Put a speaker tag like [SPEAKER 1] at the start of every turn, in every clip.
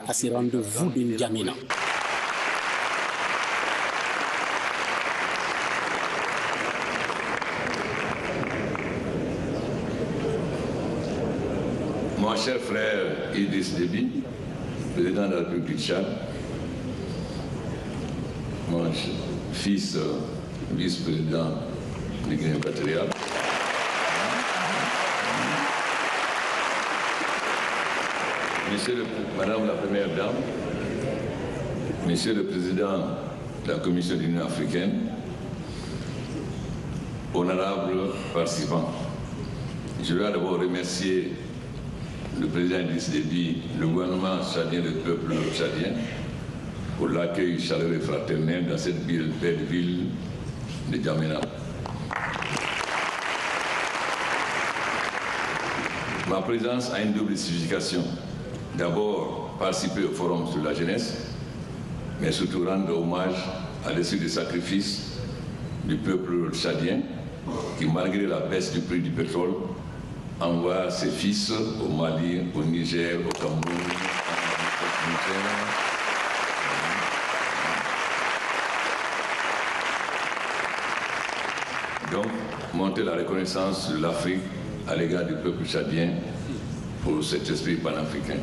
[SPEAKER 1] à ce rendez-vous de N'Djamena.
[SPEAKER 2] Mon cher frère Idriss Déby, président de la République du Tchad, mon fils vice-président de Guinée équatoriale, Madame la Première Dame, Monsieur le Président de la Commission de l'Union africaine, honorables participants, je dois d'abord remercier le président Idriss Déby, le gouvernement tchadien, le peuple tchadien, pour l'accueil chaleureux et fraternel dans cette belle ville de N'Djamena. Ma présence a une double signification. D'abord, participer au forum sur la jeunesse, mais surtout rendre hommage à l'esprit de sacrifice du peuple tchadien qui, malgré la baisse du prix du pétrole, envoie ses fils au Mali, au Niger, au Cameroun, au Niger. Donc, monter la reconnaissance de l'Afrique à l'égard du peuple tchadien pour cet esprit panafricain.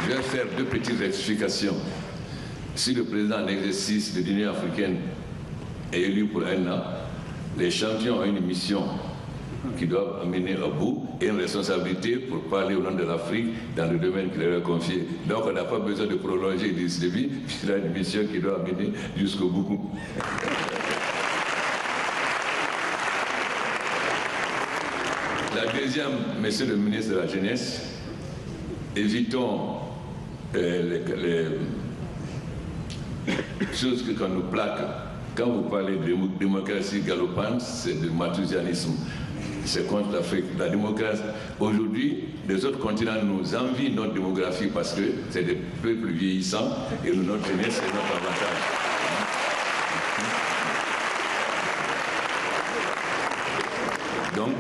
[SPEAKER 2] Je vais faire deux petites rectifications. Si le président en exercice de l'Union africaine est élu pour un an, les champions ont une mission qu'ils doivent mener à bout et une responsabilité pour parler au nom de l'Afrique dans le domaine qui leur est confié. Donc on n'a pas besoin de prolonger Idriss Déby, il a une mission qu'il doit mener jusqu'au bout. La deuxième, monsieur le ministre de la Jeunesse, évitons les choses qu'on nous plaque. Quand vous parlez de démocratie galopante, c'est du mathusianisme. C'est contre l'Afrique. La démocratie, aujourd'hui, les autres continents nous envient notre démographie parce que c'est des peuples vieillissants et notre jeunesse, c'est notre avantage. Donc,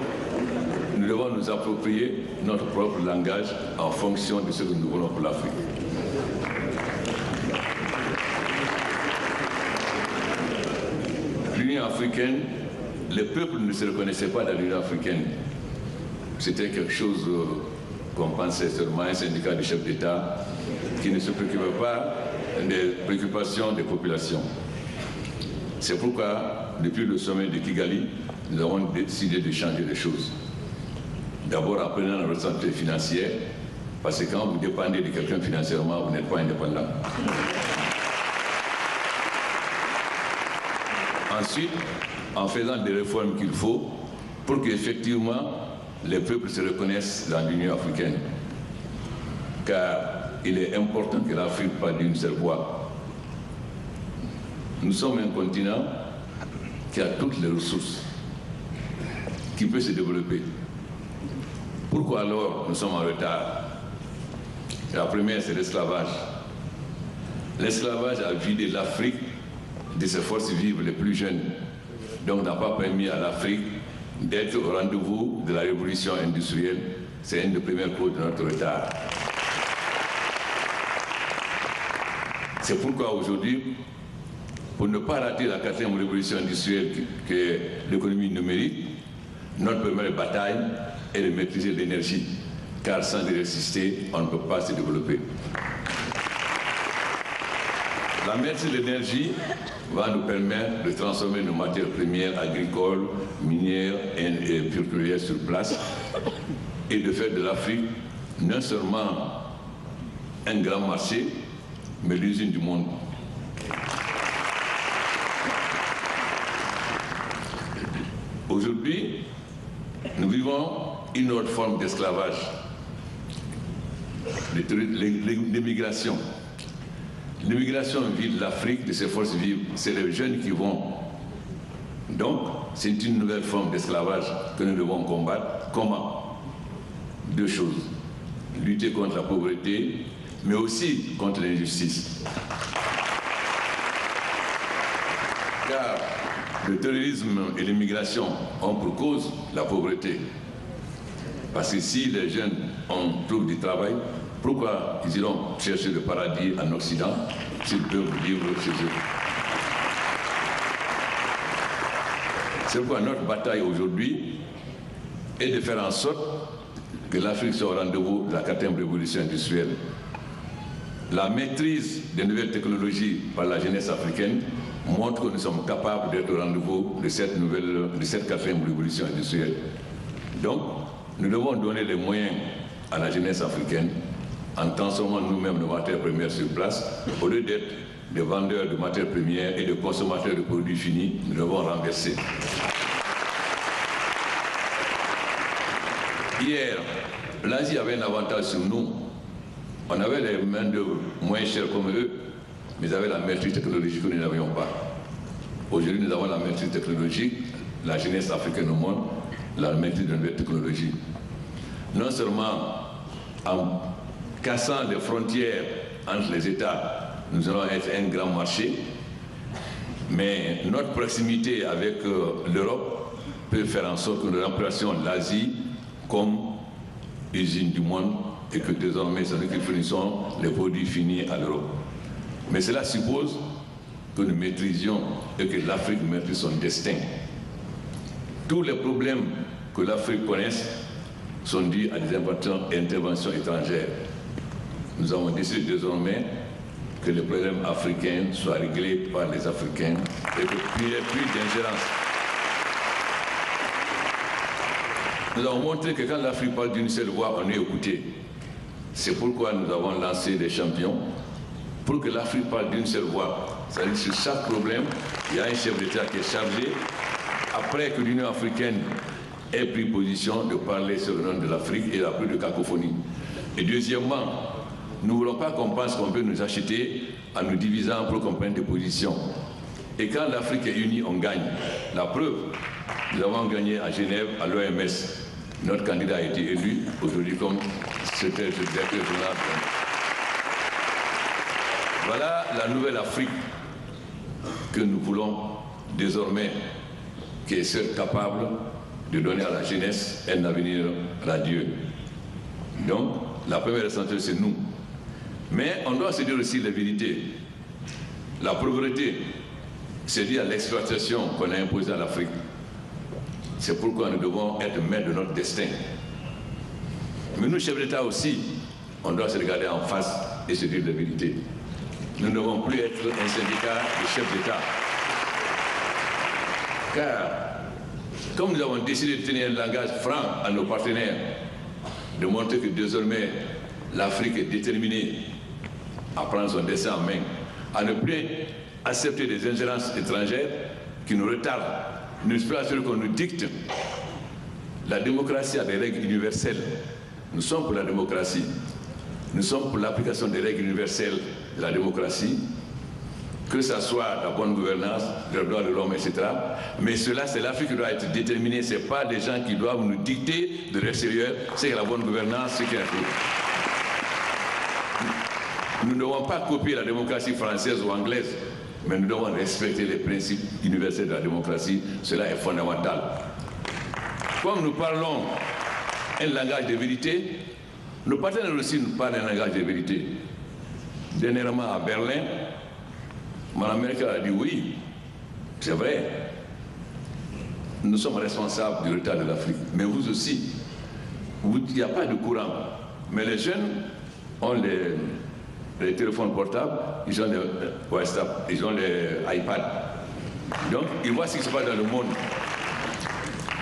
[SPEAKER 2] nous devons nous approprier notre propre langage en fonction de ce que nous voulons pour l'Afrique. L'Union africaine, les peuples ne se reconnaissaient pas dans l'Union africaine. C'était quelque chose qu'on pensait seulement un syndicat de chefs d'État qui ne se préoccupait pas des préoccupations des populations. C'est pourquoi, depuis le sommet de Kigali, nous avons décidé de changer les choses. D'abord en prenant la responsabilité financière, parce que quand vous dépendez de quelqu'un financièrement, vous n'êtes pas indépendant. Ensuite, en faisant des réformes qu'il faut pour qu'effectivement les peuples se reconnaissent dans l'Union africaine. Car il est important que l'Afrique parle d'une seule voix. Nous sommes un continent qui a toutes les ressources, qui peut se développer. Pourquoi alors nous sommes en retard? La première, c'est l'esclavage. L'esclavage a vidé l'Afrique de ses forces vives les plus jeunes. Donc n'a pas permis à l'Afrique d'être au rendez-vous de la révolution industrielle. C'est une des premières causes de notre retard. C'est pourquoi aujourd'hui, pour ne pas rater la 4e révolution industrielle que l'économie numérique, notre première bataille est de maîtriser l'énergie. Car sans l'électricité, on ne peut pas se développer. La maîtrise de l'énergie va nous permettre de transformer nos matières premières agricoles, minières et pétrolières sur place et de faire de l'Afrique non seulement un grand marché, mais l'usine du monde. Aujourd'hui, nous vivons une autre forme d'esclavage, l'immigration. L'immigration vide l'Afrique de ses forces vives, c'est les jeunes qui vont. Donc, c'est une nouvelle forme d'esclavage que nous devons combattre. Comment? Deux choses. Lutter contre la pauvreté, mais aussi contre l'injustice. Car le terrorisme et l'immigration ont pour cause la pauvreté. Parce que si les jeunes trouvent du travail, pourquoi ils iront chercher le paradis en Occident s'ils peuvent vivre chez eux? C'est pourquoi notre bataille aujourd'hui est de faire en sorte que l'Afrique soit au rendez-vous de la 4e révolution industrielle. La maîtrise des nouvelles technologies par la jeunesse africaine montre que nous sommes capables d'être au rendez-vous de cette 4e révolution industrielle. Donc, nous devons donner les moyens à la jeunesse africaine en transformant nous-mêmes nos matières premières sur place. Au lieu d'être des vendeurs de matières premières et de consommateurs de produits finis, nous devons renverser. Hier, l'Asie avait un avantage sur nous. On avait les main-d'œuvre moins chères comme eux, mais ils avaient la maîtrise technologique que nous n'avions pas. Aujourd'hui, nous avons la maîtrise technologique, la jeunesse africaine au monde, la maîtrise de la nouvelle technologie. Non seulement en cassant les frontières entre les États, nous allons être un grand marché, mais notre proximité avec l'Europe peut faire en sorte que nous remplacions l'Asie comme usine du monde et que désormais, c'est nous qui fournissons les produits finis à l'Europe. Mais cela suppose que nous maîtrisions et que l'Afrique maîtrise son destin. Tous les problèmes que l'Afrique connaisse sont dus à des interventions étrangères. Nous avons décidé désormais que les problèmes africains soient réglés par les Africains et qu'il n'y ait plus d'ingérence. Nous avons montré que quand l'Afrique parle d'une seule voix, on est écouté. C'est pourquoi nous avons lancé des champions, pour que l'Afrique parle d'une seule voix. C'est-à-dire que sur chaque problème, il y a un chef d'État qui est chargé, après que l'Union africaine ait pris position, de parler sur le nom de l'Afrique et il n'y a plus de cacophonie. Et deuxièmement, nous ne voulons pas qu'on pense qu'on peut nous acheter en nous divisant pour qu'on prenne des positions. Et quand l'Afrique est unie, on gagne. La preuve, nous avons gagné à Genève, à l'OMS. Notre candidat a été élu aujourd'hui comme secrétaire général. Voilà la nouvelle Afrique que nous voulons désormais, qui est seule capable de donner à la jeunesse un avenir radieux. Donc, la première essentielle, c'est nous. Mais on doit se dire aussi la vérité. La pauvreté, c'est lié à l'exploitation qu'on a imposée à l'Afrique. C'est pourquoi nous devons être maîtres de notre destin. Mais nous, chefs d'État aussi, on doit se regarder en face et se dire la vérité. Nous ne devons plus être un syndicat de chefs d'État. Car, comme nous avons décidé de tenir un langage franc à nos partenaires, de montrer que désormais l'Afrique est déterminée à prendre son destin en main, à ne plus accepter des ingérences étrangères qui nous retardent. Nous ne sommes pas sûrs qu'on nous dicte. La démocratie a des règles universelles. Nous sommes pour la démocratie. Nous sommes pour l'application des règles universelles de la démocratie, que ce soit la bonne gouvernance, les droits de l'homme, etc. Mais cela, c'est l'Afrique qui doit être déterminée. Ce n'est pas des gens qui doivent nous dicter de l'extérieur. C'est la bonne gouvernance, c'est qu'il y a tout. Nous ne devons pas copier la démocratie française ou anglaise, mais nous devons respecter les principes universels de la démocratie. Cela est fondamental. Comme nous parlons un langage de vérité, nos partenaires aussi nous parlent un langage de vérité. Dernièrement à Berlin, Mme Merkel a dit oui, c'est vrai, nous sommes responsables du retard de l'Afrique, mais vous aussi, il n'y a pas de courant. Mais les jeunes ont les téléphones portables, ils ont les WhatsApp, ils ont les iPads. Donc, ils voient ce qui se passe dans le monde.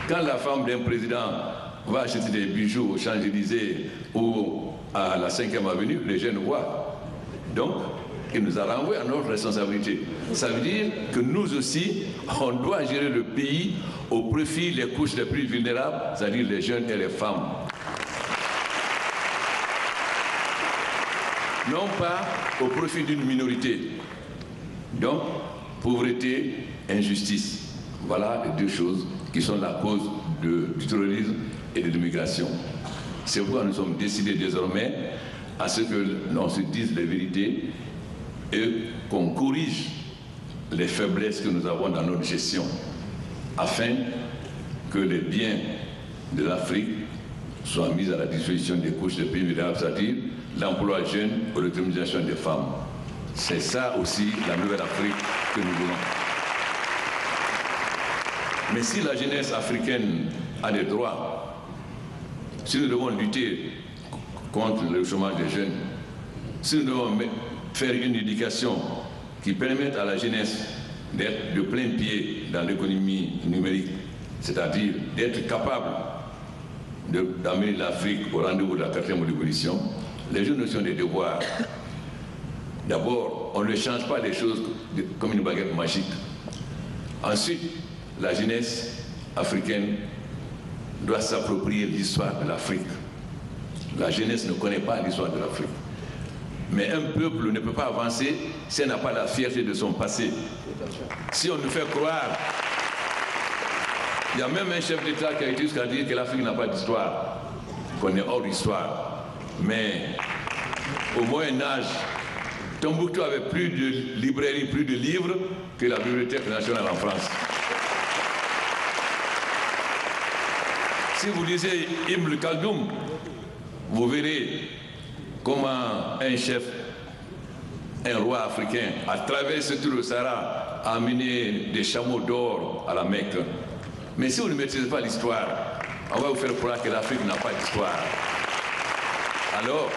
[SPEAKER 2] Quand la femme d'un président va acheter des bijoux aux Champs-Élysées ou à la 5e avenue, les jeunes voient. Donc, il nous a renvoyé à notre responsabilité. Ça veut dire que nous aussi, on doit gérer le pays au profit des couches les plus vulnérables, c'est-à-dire les jeunes et les femmes. Non pas au profit d'une minorité. Donc, pauvreté, injustice. Voilà les deux choses qui sont la cause du terrorisme et de l'immigration. C'est pourquoi nous sommes décidés désormais à ce que l'on se dise les vérités et qu'on corrige les faiblesses que nous avons dans notre gestion, afin que les biens de l'Afrique soit mise à la disposition des couches de pays vulnérables, c'est-à-dire l'emploi jeune ou l'autonomisation des femmes. C'est ça aussi la nouvelle Afrique que nous voulons. Mais si la jeunesse africaine a des droits, si nous devons lutter contre le chômage des jeunes, si nous devons faire une éducation qui permette à la jeunesse d'être de plein pied dans l'économie numérique, c'est-à-dire d'être capable d'amener l'Afrique au rendez-vous de la 4e révolution, les jeunes ont des devoirs. D'abord, on ne change pas les choses comme une baguette magique. Ensuite, la jeunesse africaine doit s'approprier l'histoire de l'Afrique. La jeunesse ne connaît pas l'histoire de l'Afrique. Mais un peuple ne peut pas avancer si elle n'a pas la fierté de son passé. Si on nous fait croire, il y a même un chef d'État qui a été jusqu'à dire que l'Afrique n'a pas d'histoire, qu'on est hors d'histoire. Mais au Moyen-Âge, Tombouctou avait plus de librairies, plus de livres que la Bibliothèque nationale en France. Si vous lisez Ibn Khaldoun, vous verrez comment un chef, un roi africain, a traversé tout le Sahara, a amené des chameaux d'or à la Mecque. Mais si vous ne maîtrisez pas l'histoire, on va vous faire croire que l'Afrique n'a pas d'histoire. Alors,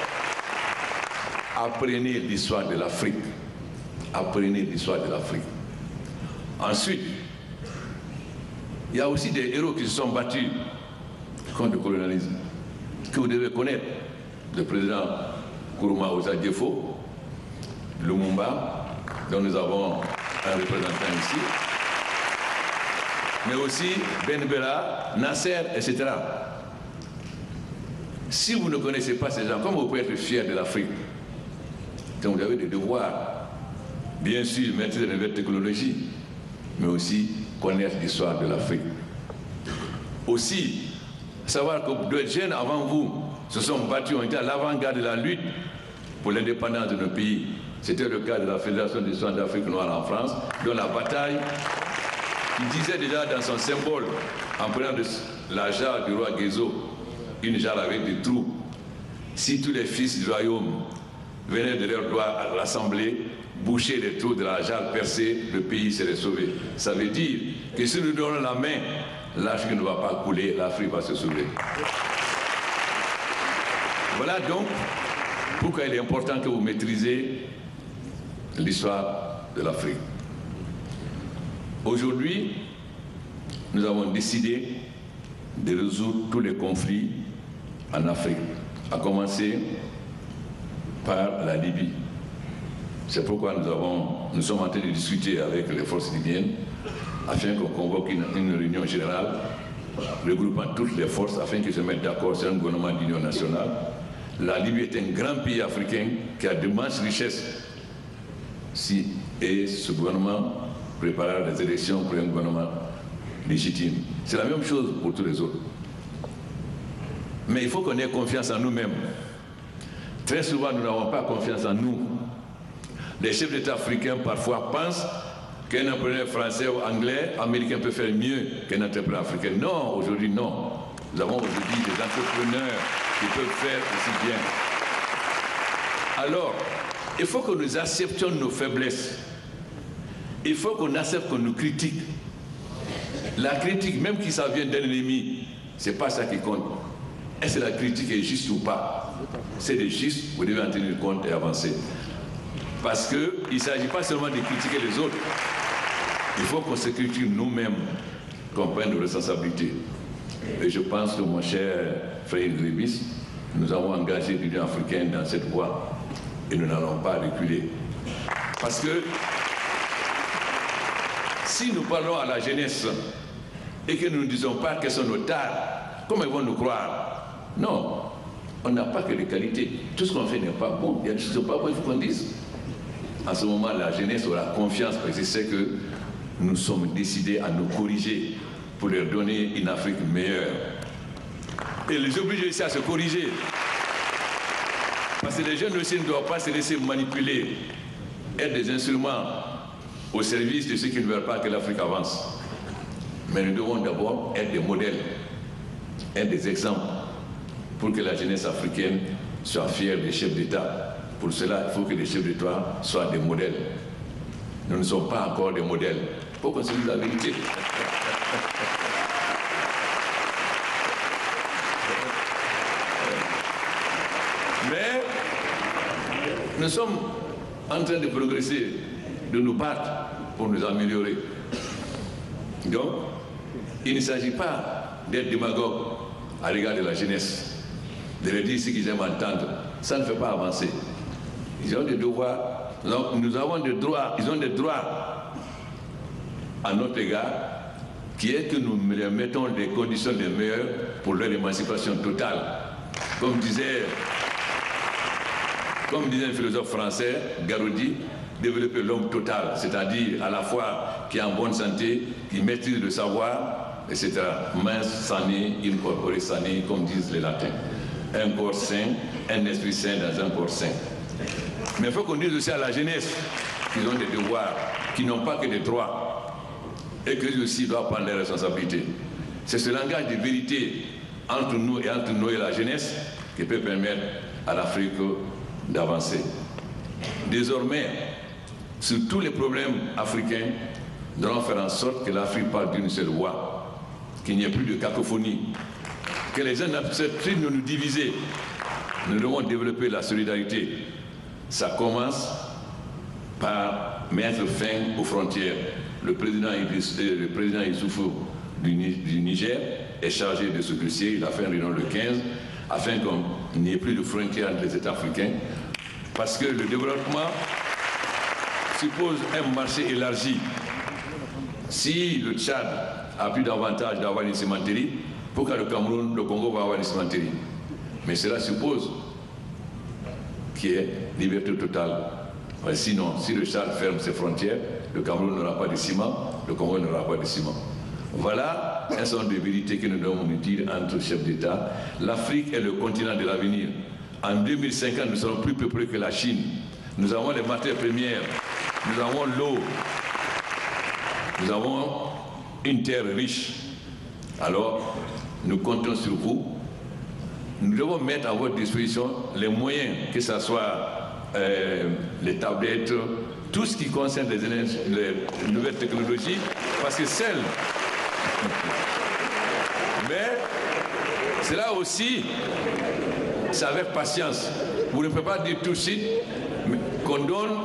[SPEAKER 2] apprenez l'histoire de l'Afrique. Apprenez l'histoire de l'Afrique. Ensuite, il y a aussi des héros qui se sont battus contre le colonialisme, que vous devez connaître. Le président Nkrumah Ozadjefo, Lumumba, dont nous avons un représentant ici, mais aussi Ben Bella, Nasser, etc. Si vous ne connaissez pas ces gens, comment vous pouvez être fier de l'Afrique? Donc vous avez des devoirs, bien sûr, maîtriser les nouvelles technologies, mais aussi connaître l'histoire de l'Afrique. Aussi, savoir que deux jeunes avant vous se sont battus, ont été à l'avant-garde de la lutte pour l'indépendance de nos pays. C'était le cas de la Fédération des Soins d'Afrique noire en France, dont la bataille, il disait déjà dans son symbole, en prenant la jarre du roi Guézo, une jarre avec des trous, si tous les fils du royaume venaient de leur doigt à l'Assemblée, boucher les trous de la jarre percée, le pays serait sauvé. Ça veut dire que si nous donnons la main, l'Afrique ne va pas couler, l'Afrique va se sauver. Voilà donc pourquoi il est important que vous maîtrisez l'histoire de l'Afrique. Aujourd'hui, nous avons décidé de résoudre tous les conflits en Afrique, à commencer par la Libye. C'est pourquoi nous sommes en train de discuter avec les forces libyennes afin qu'on convoque une réunion générale regroupant toutes les forces afin qu'ils se mettent d'accord sur un gouvernement d'union nationale. La Libye est un grand pays africain qui a d'immenses richesses. Et ce gouvernement préparera des élections pour un gouvernement légitime. C'est la même chose pour tous les autres. Mais il faut qu'on ait confiance en nous-mêmes. Très souvent, nous n'avons pas confiance en nous. Les chefs d'État africains parfois pensent qu'un entrepreneur français ou anglais, américain peut faire mieux qu'un entrepreneur africain. Non, aujourd'hui, non. Nous avons aujourd'hui des entrepreneurs qui peuvent faire aussi bien. Alors, il faut que nous acceptions nos faiblesses. Il faut qu'on accepte qu'on nous critique. La critique, même si ça vient d'un ennemi, ce n'est pas ça qui compte. Est-ce que la critique est juste ou pas? C'est juste, vous devez en tenir compte et avancer. Parce qu'il ne s'agit pas seulement de critiquer les autres. Il faut qu'on se critique nous-mêmes, qu'on prenne nos responsabilités. Et je pense que mon cher frère Idriss, nous avons engagé l'Union africaine dans cette voie et nous n'allons pas reculer. Parce que si nous parlons à la jeunesse et que nous ne disons pas quels sont nos tares, comment ils vont nous croire? Non, on n'a pas que des qualités. Tout ce qu'on fait n'est pas bon. Il y a des choses qui ne sont pas bonnes, il faut qu'on dise. En ce moment, la jeunesse aura confiance parce que c'est que nous sommes décidés à nous corriger pour leur donner une Afrique meilleure. Et les obliger aussi à se corriger. Parce que les jeunes aussi ne doivent pas se laisser manipuler, être des instruments au service de ceux qui ne veulent pas que l'Afrique avance. Mais nous devons d'abord être des modèles, être des exemples. pour que la jeunesse africaine soit fière des chefs d'État. Pour cela, il faut que les chefs d'État soient des modèles. Nous ne sommes pas encore des modèles. Il faut qu'on se dise la vérité. Mais nous sommes en train de progresser, de nous battre pour nous améliorer. Donc, il ne s'agit pas d'être démagogue à l'égard de la jeunesse, de leur dire ce qu'ils aiment entendre. Ça ne fait pas avancer. Ils ont des devoirs, nous avons des droits, ils ont des droits à notre égard, qui est que nous leur mettons des conditions les meilleures pour leur émancipation totale. Comme disait un philosophe français, Garaudy, développer l'homme total, c'est-à-dire à la fois qui est en bonne santé, qui maîtrise le savoir, etc. Mens sane, in corpore sane, comme disent les latins. Un corps sain, un esprit sain dans un corps sain. Mais il faut qu'on dise aussi à la jeunesse qu'ils ont des devoirs, qu'ils n'ont pas que des droits, et qu'eux aussi doivent prendre les responsabilités. C'est ce langage de vérité entre nous et la jeunesse qui peut permettre à l'Afrique d'avancer. Désormais, sur tous les problèmes africains, nous allons faire en sorte que l'Afrique parle d'une seule voix, qu'il n'y ait plus de cacophonie, que les gens n'acceptent plus de nous diviser. Nous devons développer la solidarité. Ça commence par mettre fin aux frontières. Le président Issoufou du Niger est chargé de ce dossier. Il a fait un réunion le 15 afin qu'il n'y ait plus de frontières entre les États africains. Parce que le développement suppose un marché élargi. Si le Tchad a plus d'avantage d'avoir une cimenterie, pourquoi le Cameroun, le Congo va avoir une cimenterie? Mais cela suppose qu'il y ait liberté totale. Sinon, si le Tchad ferme ses frontières, le Cameroun n'aura pas de ciment, le Congo n'aura pas de ciment. Voilà un certain nombre de vérités que nous devons nous dire entre chefs d'État. L'Afrique est le continent de l'avenir. En 2050, nous serons plus peuplés que la Chine. Nous avons les matières premières, nous avons l'eau, nous avons une terre riche. Alors, nous comptons sur vous. Nous devons mettre à votre disposition les moyens, que ce soit les tablettes, tout ce qui concerne les nouvelles technologies, parce que celles... Mais cela aussi, c'est avec patience. Vous ne pouvez pas dire tout de suite qu'on donne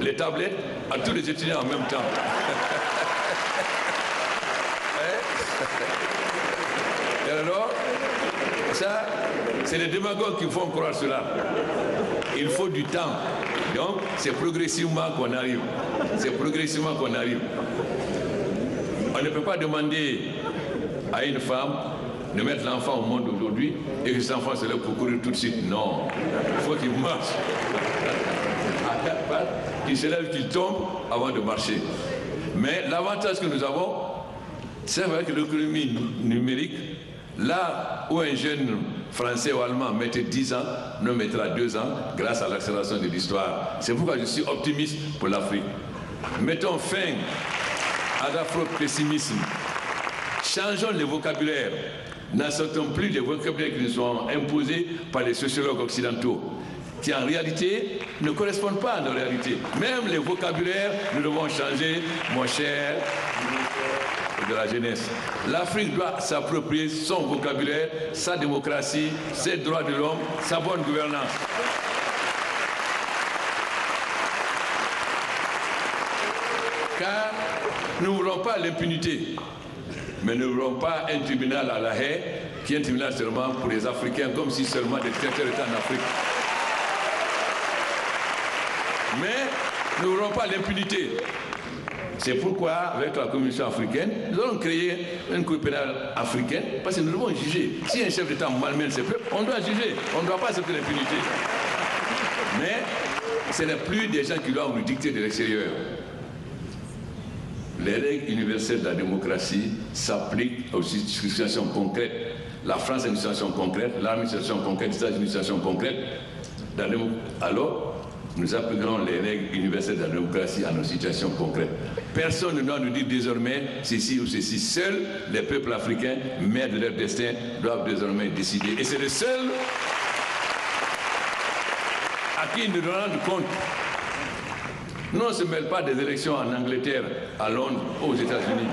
[SPEAKER 2] les tablettes à tous les étudiants en même temps. Et alors, ça, c'est les démagogues qui font croire cela. Il faut du temps. Donc, c'est progressivement qu'on arrive. C'est progressivement qu'on arrive. On ne peut pas demander à une femme de mettre l'enfant au monde aujourd'hui et que cet enfant se lève pour courir tout de suite. Non. Il faut qu'il marche. À 4 pattes, qu'il se lève, qu'il tombe avant de marcher. Mais l'avantage que nous avons, c'est vrai que l'économie numérique, là où un jeune français ou allemand mettait 10 ans, nous mettra 2 ans grâce à l'accélération de l'histoire. C'est pourquoi je suis optimiste pour l'Afrique. Mettons fin à l'afro-pessimisme. Changeons le vocabulaire. N'acceptons plus les vocabulaires qui nous sont imposés par les sociologues occidentaux, qui en réalité ne correspondent pas à nos réalités. Même les vocabulaires, nous devons changer, mon cher, de la jeunesse. L'Afrique doit s'approprier son vocabulaire, sa démocratie, ses droits de l'homme, sa bonne gouvernance. Car nous ne voulons pas l'impunité, mais nous ne voulons pas un tribunal à La Haye, qui est un tribunal seulement pour les Africains, comme si seulement des traiteurs étaient en Afrique. Mais nous ne voulons pas l'impunité. C'est pourquoi, avec la Commission africaine, nous allons créer une cour pénale africaine, parce que nous devons juger. Si un chef d'État malmène ses peuples, on doit juger. On ne doit pas accepter l'impunité. Mais ce n'est plus des gens qui doivent nous dicter de l'extérieur. Les règles universelles de la démocratie s'appliquent aux situations concrètes. La France est une situation concrète, l'Allemagne est une situation concrète, les États-Unis est une situation concrète. Alors, nous appliquerons les règles universelles de la démocratie à nos situations concrètes. Personne ne doit nous dire désormais ceci ou ceci. Seuls les peuples africains, maîtres de leur destin, doivent désormais décider. Et c'est le seul à qui nous devons rendre compte. Nous ne se mêlons pas des élections en Angleterre, à Londres, aux États-Unis.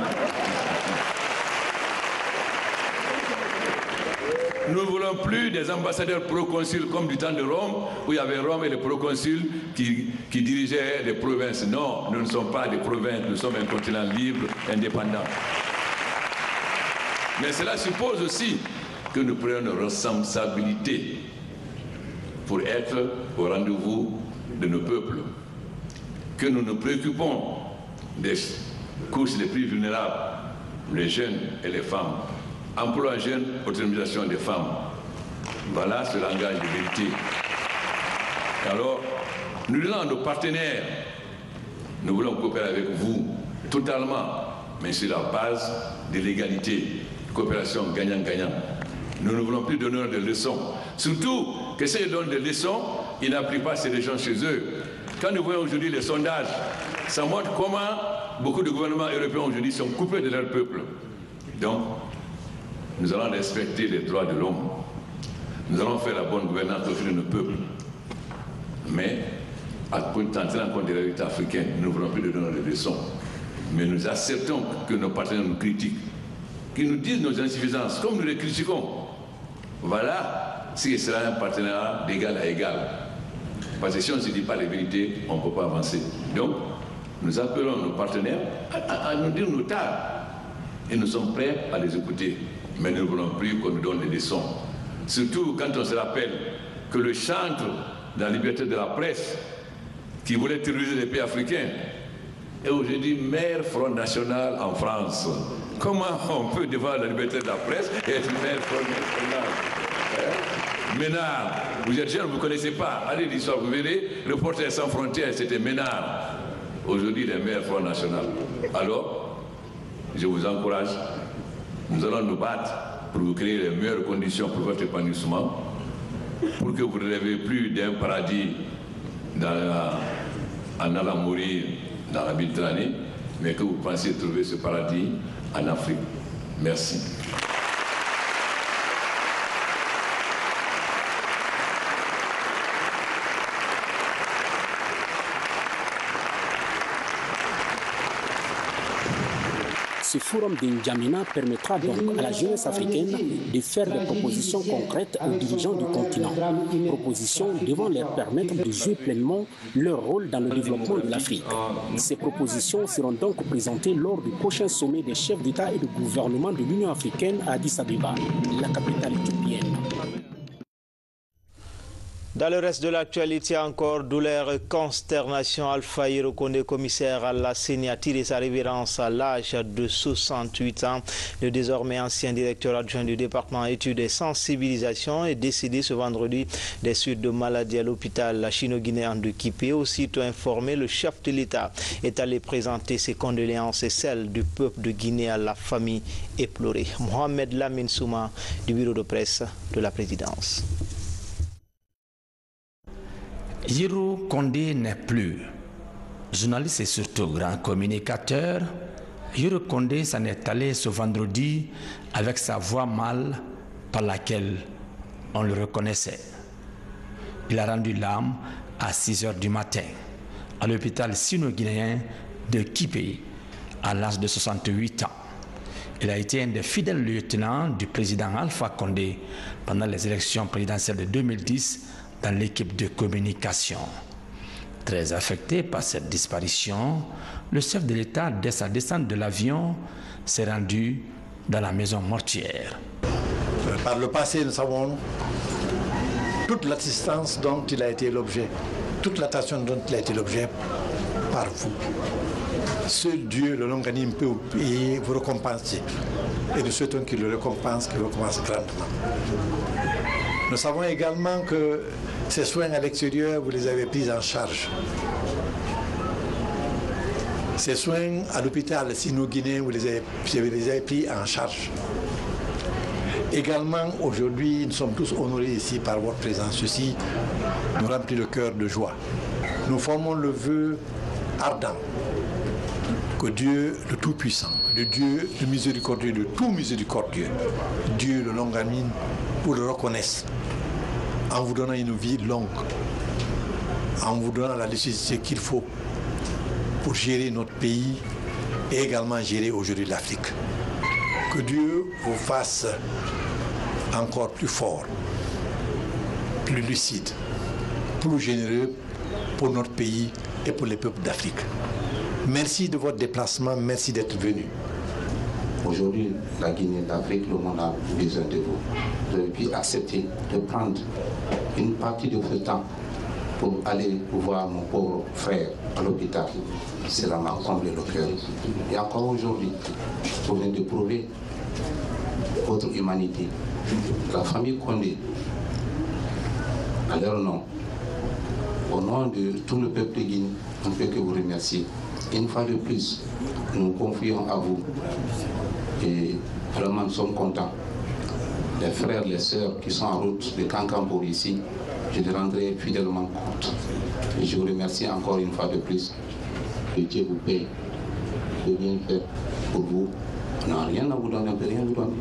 [SPEAKER 2] Nous ne voulons plus des ambassadeurs proconsuls comme du temps de Rome, où il y avait Rome et les proconsuls qui dirigeaient les provinces. Non, nous ne sommes pas des provinces, nous sommes un continent libre, indépendant. Mais cela suppose aussi que nous prenions nos responsabilités pour être au rendez-vous de nos peuples, que nous nous préoccupons des couches les plus vulnérables, les jeunes et les femmes. Emploi jeune, autonomisation des femmes. Voilà ce langage de vérité. Alors, nous disons à nos partenaires, nous voulons coopérer avec vous totalement, mais sur la base de l'égalité, coopération gagnant-gagnant. Nous ne voulons plus donner des leçons. Surtout que s'ils donnent des leçons, ils n'appliquent pas ces leçons chez eux. Quand nous voyons aujourd'hui les sondages, ça montre comment beaucoup de gouvernements européens aujourd'hui sont coupés de leur peuple. Donc, nous allons respecter les droits de l'homme. Nous allons faire la bonne gouvernance au fil de nos peuples. Mais, pour tenter en compte des réalités africaines, nous ne voulons plus de donner des leçons. Mais nous acceptons que nos partenaires nous critiquent, qu'ils nous disent nos insuffisances, comme nous les critiquons. Voilà ce qui sera un partenariat d'égal à égal. Parce que si on ne se dit pas les vérités, on ne peut pas avancer. Donc, nous appelons nos partenaires à nous dire nos tares. Et nous sommes prêts à les écouter. Mais nous ne voulons plus qu'on nous donne des leçons. Surtout quand on se rappelle que le chantre de la liberté de la presse, qui voulait terroriser les pays africains, est aujourd'hui maire Front National en France. Comment on peut défendre la liberté de la presse et être maire Front National? Ménard, vous êtes jeune, vous ne connaissez pas. Allez l'histoire, vous verrez, Reporters sans frontières, c'était Ménard. Aujourd'hui, il est maire Front National. Alors, je vous encourage. Nous allons nous battre pour vous créer les meilleures conditions pour votre épanouissement, pour que vous ne rêviez plus d'un paradis en allant mourir dans la Méditerranée, mais que vous pensiez trouver ce paradis en Afrique. Merci.
[SPEAKER 1] Ce forum d'Injamena permettra donc à la jeunesse africaine de faire des propositions concrètes aux dirigeants du continent. Propositions devant leur permettre de jouer pleinement leur rôle dans le développement de l'Afrique. Ces propositions seront donc présentées lors du prochain sommet des chefs d'État et de gouvernement de l'Union africaine à Addis Abeba, la capitale éthiopienne.
[SPEAKER 3] Dans le reste de l'actualité, encore douleur et consternation. Alpha Hiro Condé, commissaire à la CENI, a tiré sa révérence à l'âge de 68 ans. Le désormais ancien directeur adjoint du département études et sensibilisation est décédé ce vendredi des suites de maladie à l'hôpital chino-guinéen de Kipé. Aussitôt informé, le chef de l'État est allé présenter ses condoléances et celles du peuple de Guinée à la famille éplorée. Mohamed Lamine Souma du bureau de presse de la présidence.
[SPEAKER 4] Hiro Condé n'est plus. Journaliste et surtout grand communicateur, Hiro Condé s'en est allé ce vendredi avec sa voix mâle par laquelle on le reconnaissait. Il a rendu l'âme à 6 h du matin à l'hôpital sino-guinéen de Kipé à l'âge de 68 ans. Il a été un des fidèles lieutenants du président Alpha Condé pendant les élections présidentielles de 2010 dans l'équipe de communication. Très affecté par cette disparition, le chef de l'État, dès sa descente de l'avion, s'est rendu dans la maison mortuaire.
[SPEAKER 5] Par le passé, nous savons toute l'assistance dont il a été l'objet, toute l'attention dont il a été l'objet par vous. Seul Dieu, le longanime, peut vous récompenser. Et nous souhaitons qu'il le récompense grandement. Nous savons également que ces soins à l'extérieur, vous les avez pris en charge. Ces soins à l'hôpital sino-guinéen, vous les avez pris en charge. Également, aujourd'hui, nous sommes tous honorés ici par votre présence. Ceci nous remplit le cœur de joie. Nous formons le vœu ardent que Dieu, le Tout-Puissant, le Dieu le miséricordieux, de tout miséricordieux, Dieu le longanime, vous le reconnaisse en vous donnant une vie longue, en vous donnant la lucidité qu'il faut pour gérer notre pays et également gérer aujourd'hui l'Afrique. Que Dieu vous fasse encore plus fort, plus lucide, plus généreux pour notre pays et pour les peuples d'Afrique. Merci de votre déplacement, merci d'être venu.
[SPEAKER 6] Aujourd'hui, la Guinée, l'Afrique, le monde a besoin de vous. Vous avez pu accepter de prendre une partie de ce temps pour aller voir mon pauvre frère à l'hôpital. Cela m'a comblé le cœur. Et encore aujourd'hui, vous venez de prouver votre humanité. La famille Condé, à leur nom, au nom de tout le peuple de Guinée, on ne peut que vous remercier. Une fois de plus, nous confions à vous. Et vraiment, nous sommes contents. Les frères, les sœurs qui sont en route de Cancan pour ici, je les rendrai fidèlement compte. Et je vous remercie encore une fois de plus. Que Dieu vous paye de bien faire pour vous. On n'a rien à vous donner, on ne peut rien vous donner.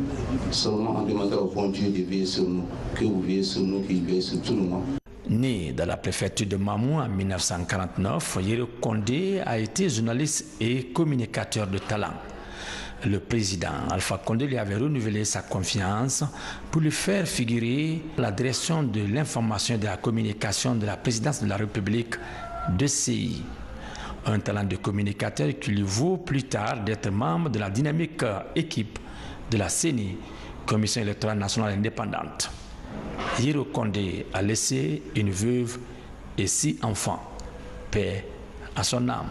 [SPEAKER 6] Seulement, on demandera au bon Dieu de veiller sur nous, que vous veillez sur nous, qu'il veille sur tout le monde.
[SPEAKER 4] Né dans la préfecture de Mamou en 1949, Yero Condé a été journaliste et communicateur de talent. Le président Alpha Condé lui avait renouvelé sa confiance pour lui faire figurer la direction de l'information et de la communication de la présidence de la République de CI. Un talent de communicateur qui lui vaut plus tard d'être membre de la dynamique équipe de la CENI, Commission électorale nationale indépendante. Yero Condé a laissé une veuve et 6 enfants. Paix à son âme.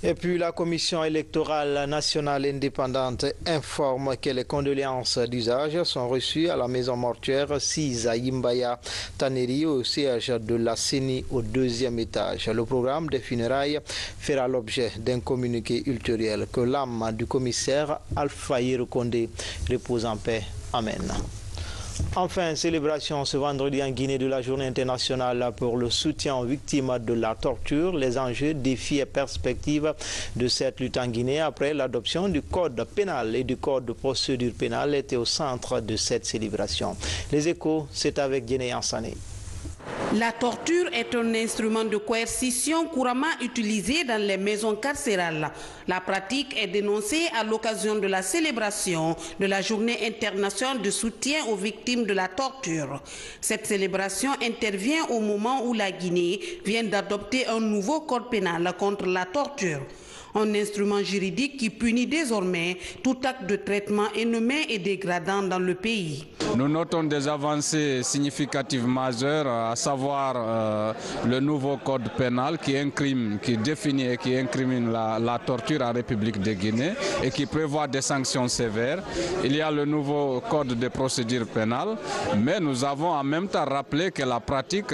[SPEAKER 3] Et puis la Commission électorale nationale indépendante informe que les condoléances d'usage sont reçues à la maison mortuaire 6 à Yimbaya Taneri au siège de la CENI au 2e étage. Le programme des funérailles fera l'objet d'un communiqué ultérieur. Que l'âme du commissaire Alpha Yero Condé repose en paix. Amen. Enfin, célébration ce vendredi en Guinée de la Journée internationale pour le soutien aux victimes de la torture. Les enjeux, défis et perspectives de cette lutte en Guinée après l'adoption du code pénal et du code de procédure pénale étaient au centre de cette célébration. Les échos, c'est avec Guinée Ansané.
[SPEAKER 7] La torture est un instrument de coercition couramment utilisé dans les maisons carcérales. La pratique est dénoncée à l'occasion de la célébration de la Journée internationale de soutien aux victimes de la torture. Cette célébration intervient au moment où la Guinée vient d'adopter un nouveau code pénal contre la torture. Un instrument juridique qui punit désormais tout acte de traitement inhumain et dégradant dans le pays.
[SPEAKER 8] Nous notons des avancées significatives majeures, à savoir le nouveau code pénal qui définit et qui incrimine la torture en République de Guinée et qui prévoit des sanctions sévères. Il y a le nouveau code de procédure pénale, mais nous avons en même temps rappelé que la pratique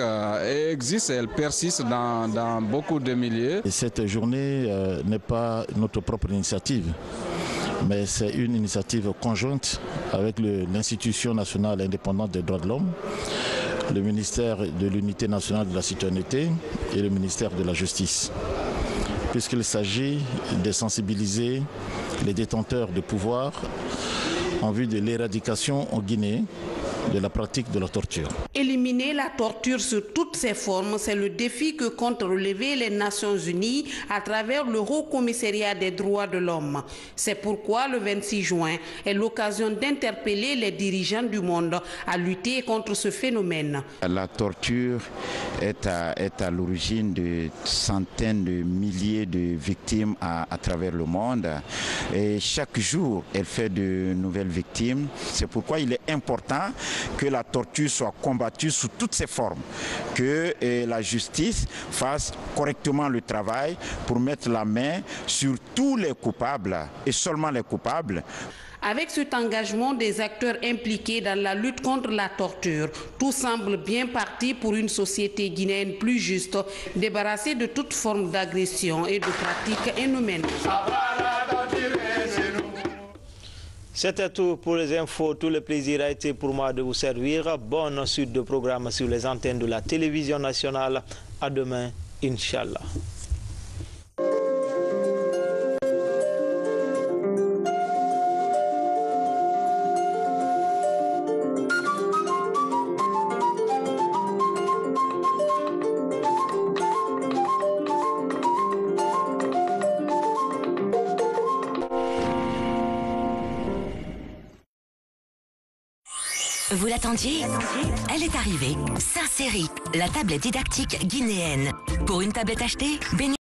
[SPEAKER 8] existe et elle persiste dans beaucoup de milieux.
[SPEAKER 9] Et cette journée n'est pas notre propre initiative, mais c'est une initiative conjointe avec l'Institution nationale indépendante des droits de l'homme, le ministère de l'Unité nationale de la citoyenneté et le ministère de la Justice, puisqu'il s'agit de sensibiliser les détenteurs de pouvoir en vue de l'éradication en Guinée de la pratique de la torture.
[SPEAKER 7] Éliminer la torture sous toutes ses formes, c'est le défi que comptent relever les Nations Unies à travers le Haut Commissariat des droits de l'homme. C'est pourquoi le 26 juin est l'occasion d'interpeller les dirigeants du monde à lutter contre ce phénomène.
[SPEAKER 10] La torture est à l'origine de centaines de milliers de victimes à travers le monde. Et chaque jour, elle fait de nouvelles victimes. C'est pourquoi il est important que la torture soit combattue sous toutes ses formes, que la justice fasse correctement le travail pour mettre la main sur tous les coupables et seulement les coupables.
[SPEAKER 7] Avec cet engagement des acteurs impliqués dans la lutte contre la torture, tout semble bien parti pour une société guinéenne plus juste, débarrassée de toute forme d'agression et de pratiques inhumaines.
[SPEAKER 3] C'était tout pour les infos. Tout le plaisir a été pour moi de vous servir. Bonne suite de programmes sur les antennes de la télévision nationale. À demain, Inch'Allah.
[SPEAKER 11] Vous l'attendiez? Elle est arrivée. Saint-Séry, la tablette didactique guinéenne. Pour une tablette achetée, bénéficiez